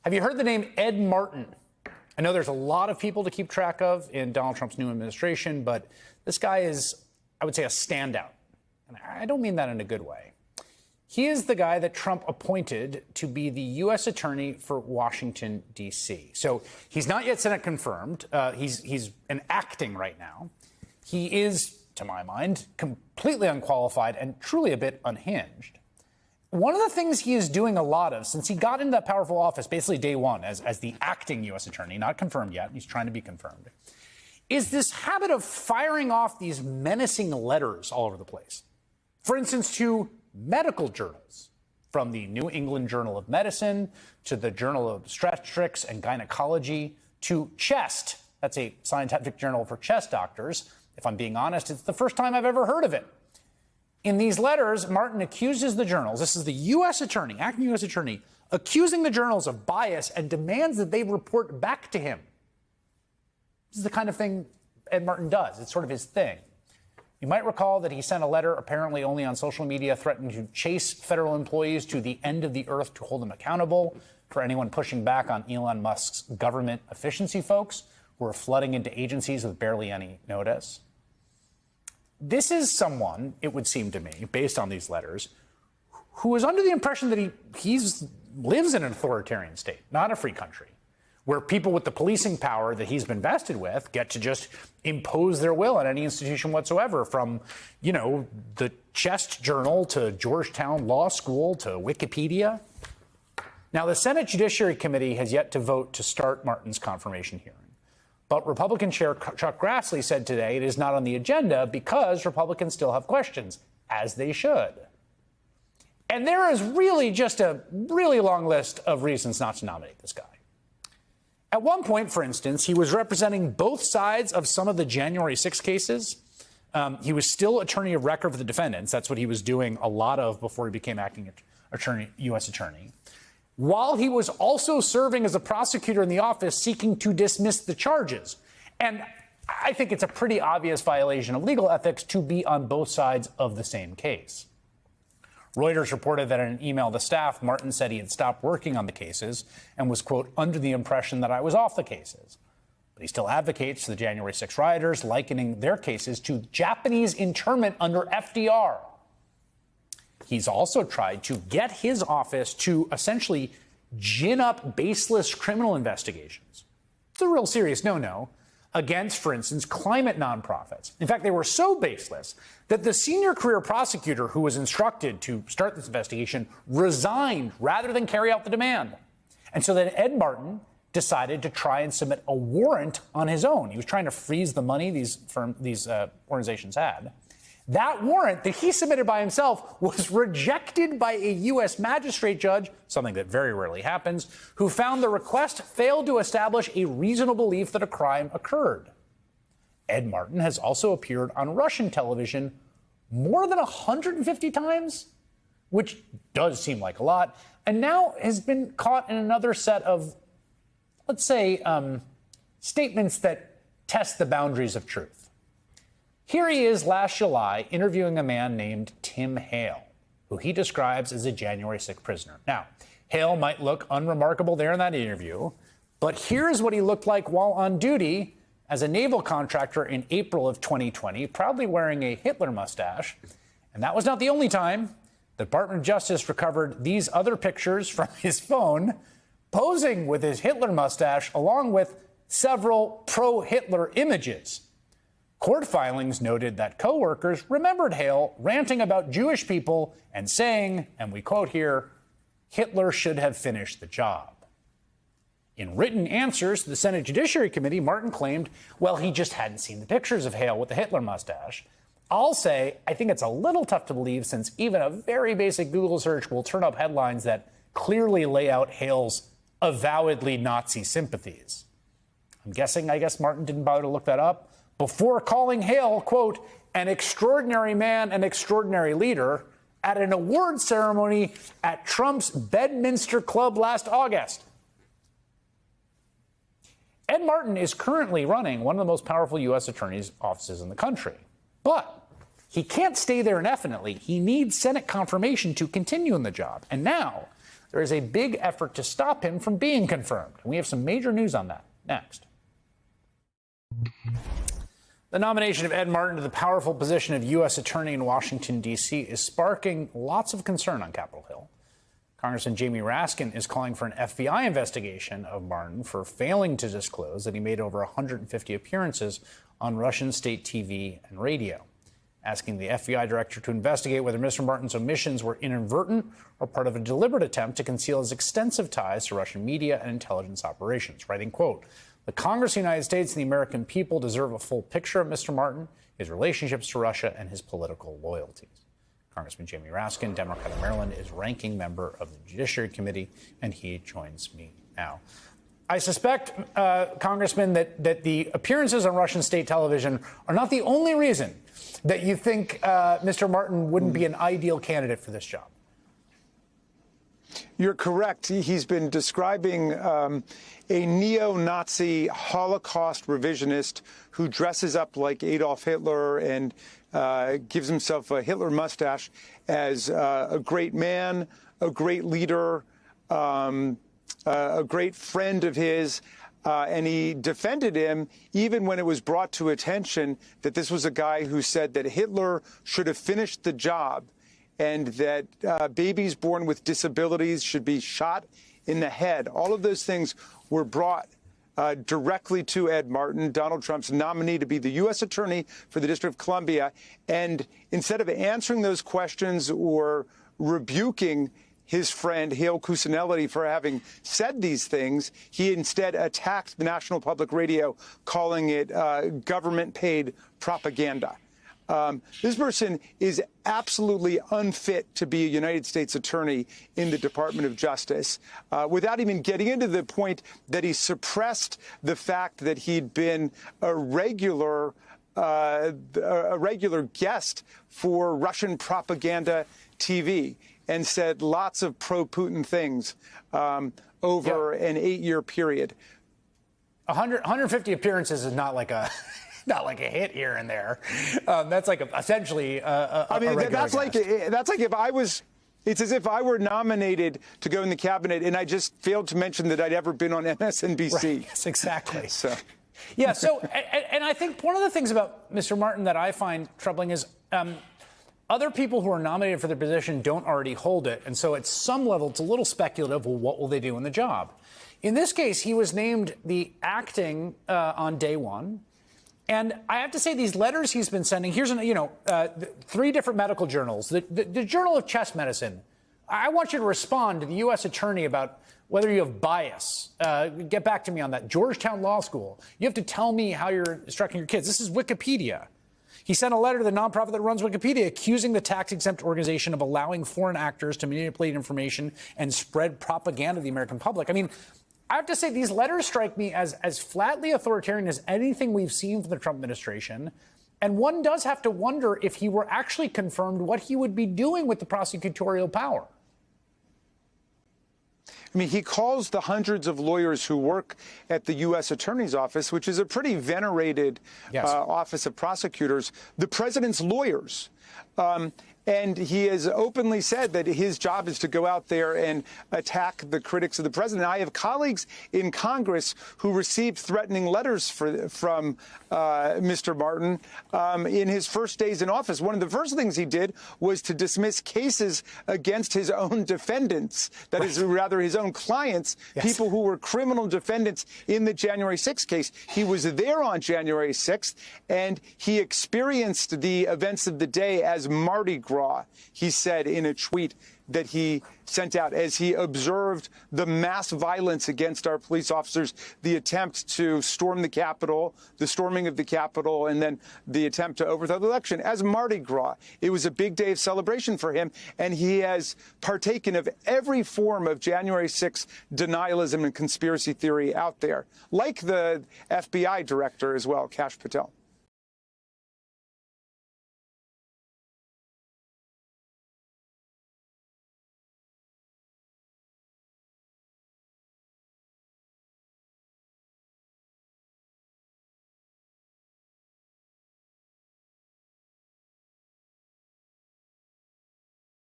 Have you heard the name Ed Martin? I know there's a lot of people to keep track of in Donald Trump's new administration, but this guy is, I would say, a standout. And I don't mean that in a good way. He is the guy that Trump appointed to be the U.S. attorney for Washington, D.C. So he's not yet Senate confirmed. He's an acting right now. He is, to my mind, completely unqualified and truly a bit unhinged. One of the things he is doing a lot of, since he got into that powerful office basically day one as the acting U.S. attorney, not confirmed yet, he's trying to be confirmed, is this habit of firing off these menacing letters all over the place. For instance, to medical journals, from the New England Journal of Medicine to the Journal of Obstetrics and Gynecology to Chest. That's a scientific journal for chest doctors. If I'm being honest, it's the first time I've ever heard of it. In these letters, Martin accuses the journals, this is the U.S. attorney, acting U.S. attorney, accusing the journals of bias and demands that they report back to him. This is the kind of thing Ed Martin does. It's sort of his thing. You might recall that he sent a letter, apparently only on social media, threatening to chase federal employees to the end of the earth to hold them accountable for anyone pushing back on Elon Musk's government efficiency folks who are flooding into agencies with barely any notice. This is someone, it would seem to me, based on these letters, who is under the impression that he lives in an authoritarian state, not a free country, where people with the policing power that he's been vested with get to just impose their will on any institution whatsoever, from, you know, the Chest Journal to Georgetown Law School to Wikipedia. Now, the Senate Judiciary Committee has yet to vote to start Martin's confirmation hearing. But Republican Chair Chuck Grassley said today it is not on the agenda because Republicans still have questions, as they should. And there is really just a really long list of reasons not to nominate this guy. At one point, for instance, he was representing both sides of some of the January 6 cases. He was still attorney of record for the defendants. That's what he was doing a lot of before he became acting attorney, U.S. attorney, while he was also serving as a prosecutor in the office seeking to dismiss the charges. And I think it's a pretty obvious violation of legal ethics to be on both sides of the same case. Reuters reported that in an email to staff, Martin said he had stopped working on the cases and was, quote, under the impression that I was off the cases. But he still advocates for the January 6 rioters, likening their cases to Japanese internment under FDR. He's also tried to get his office to essentially gin up baseless criminal investigations. It's a real serious no-no against, for instance, climate nonprofits. In fact, they were so baseless that the senior career prosecutor who was instructed to start this investigation resigned rather than carry out the demand. And so then Ed Martin decided to try and submit a warrant on his own. He was trying to freeze the money these organizations had. That warrant that he submitted by himself was rejected by a U.S. magistrate judge, something that very rarely happens, who found the request failed to establish a reasonable belief that a crime occurred. Ed Martin has also appeared on Russian television more than 150 times, which does seem like a lot, and now has been caught in another set of, let's say, statements that test the boundaries of truth. Here he is last July interviewing a man named Tim Hale, who he describes as a January 6 prisoner. Now, Hale might look unremarkable there in that interview, but here's what he looked like while on duty as a naval contractor in April of 2020, proudly wearing a Hitler mustache. And that was not the only time. The Department of Justice recovered these other pictures from his phone, posing with his Hitler mustache, along with several pro-Hitler images. Court filings noted that co-workers remembered Hale ranting about Jewish people and saying, and we quote here, Hitler should have finished the job. In written answers to the Senate Judiciary Committee, Martin claimed, well, he just hadn't seen the pictures of Hale with the Hitler mustache. I'll say, I think it's a little tough to believe, since even a very basic Google search will turn up headlines that clearly lay out Hale's avowedly Nazi sympathies. I'm guessing, Martin didn't bother to look that up before calling Hale, quote, an extraordinary man, an extraordinary leader, at an award ceremony at Trump's Bedminster Club last August. Ed Martin is currently running one of the most powerful U.S. attorney's offices in the country. But he can't stay there indefinitely. He needs Senate confirmation to continue in the job. And now there is a big effort to stop him from being confirmed. And we have some major news on that next. The nomination of Ed Martin to the powerful position of U.S. Attorney in Washington, D.C. is sparking lots of concern on Capitol Hill. Congressman Jamie Raskin is calling for an FBI investigation of Martin for failing to disclose that he made over 150 appearances on Russian state TV and radio, asking the FBI director to investigate whether Mr. Martin's omissions were inadvertent or part of a deliberate attempt to conceal his extensive ties to Russian media and intelligence operations, writing, quote, "The Congress of the United States and the American people deserve a full picture of Mr. Martin, his relationships to Russia, and his political loyalties." Congressman Jamie Raskin, Democrat of Maryland, is ranking member of the Judiciary Committee, and he joins me now. I suspect, Congressman, that the appearances on Russian state television are not the only reason that you think Mr. Martin wouldn't be an ideal candidate for this job. You're correct. He's been describing a neo-Nazi Holocaust revisionist who dresses up like Adolf Hitler and gives himself a Hitler mustache as a great man, a great leader, a great friend of his. And he defended him even when it was brought to attention that this was a guy who said that Hitler should have finished the job and that babies born with disabilities should be shot in the head. All of those things were brought directly to Ed Martin, Donald Trump's nominee to be the U.S. Attorney for the District of Columbia. And instead of answering those questions or rebuking his friend Hale Cuccinelli for having said these things, he instead attacked the National Public Radio, calling it government-paid propaganda. This person is absolutely unfit to be a United States attorney in the Department of Justice, without even getting into the point that he suppressed the fact that he'd been a regular guest for Russian propaganda TV and said lots of pro-Putin things over an 8-year period. 150 appearances is not like a not like a hit here and there. That's like essentially I mean, that's like if I was. It's as if I were nominated to go in the cabinet and I just failed to mention that I'd ever been on MSNBC. Right. Yes, exactly. So. Yeah. So, and I think one of the things about Mr. Martin that I find troubling is other people who are nominated for the position don't already hold it. And so at some level, it's a little speculative. Well, what will they do in the job? In this case, he was named the acting on day one. And I have to say, these letters he's been sending, here's, 3 different medical journals. The Journal of Chest Medicine. I want you to respond to the U.S. Attorney about whether you have bias. Get back to me on that. Georgetown Law School. You have to tell me how you're instructing your kids. This is Wikipedia. He sent a letter to the nonprofit that runs Wikipedia accusing the tax-exempt organization of allowing foreign actors to manipulate information and spread propaganda to the American public. I mean, I have to say, these letters strike me as flatly authoritarian as anything we've seen from the Trump administration. And one does have to wonder if he were actually confirmed what he would be doing with the prosecutorial power. I mean, he calls the hundreds of lawyers who work at the U.S. Attorney's Office, which is a pretty venerated office of prosecutors, the president's lawyers. And he has openly said that his job is to go out there and attack the critics of the president. I have colleagues in Congress who received threatening letters from Mr. Martin in his first days in office. One of the first things he did was to dismiss cases against his own defendants, that is, rather his own clients, people who were criminal defendants in the January 6th case. He was there on January 6th, and he experienced the events of the day as Mardi Gras. He said in a tweet that he sent out as he observed the mass violence against our police officers, the attempt to storm the Capitol, the storming of the Capitol, and then the attempt to overthrow the election as Mardi Gras. It was a big day of celebration for him, and he has partaken of every form of January 6th denialism and conspiracy theory out there, like the FBI director as well, Kash Patel.